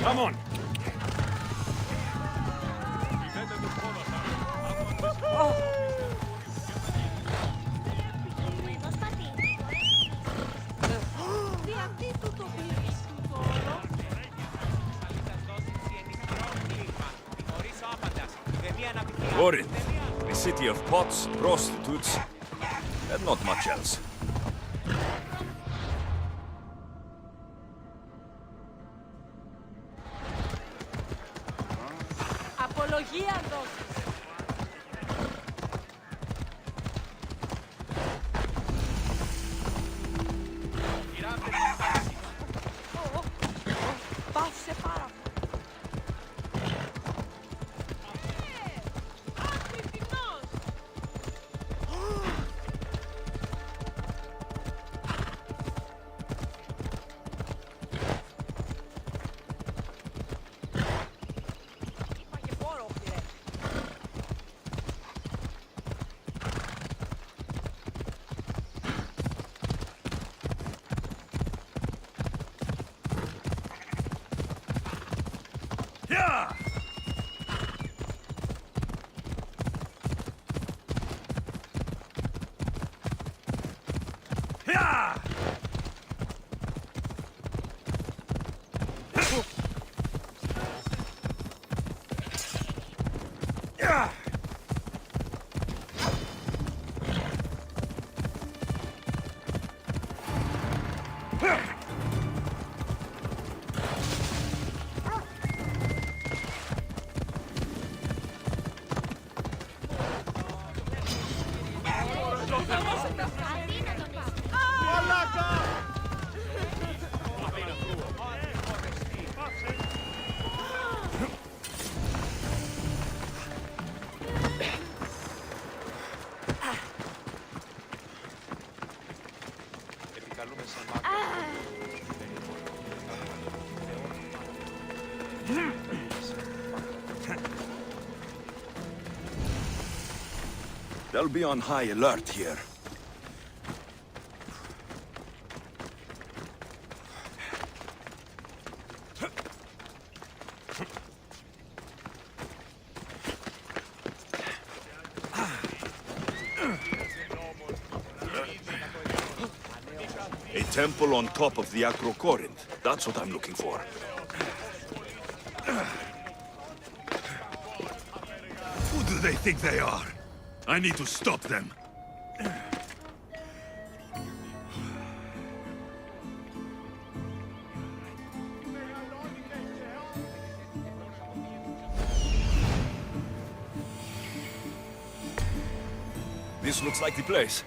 Come on! Corinth, the city of pots, prostitutes, and not much else. Απολογία δώσεις. Πάσε πάρα. They'll be on high alert here. A temple on top of the Acro Corinth. That's what I'm looking for. Who do they think they are? I need to stop them. This looks like the place.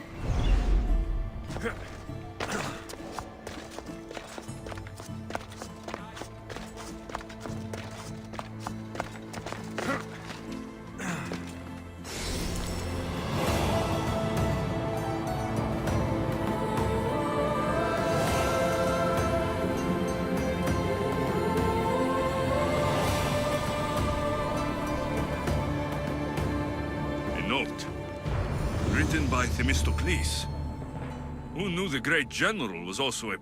Written by Themistocles. Who knew the great general was also a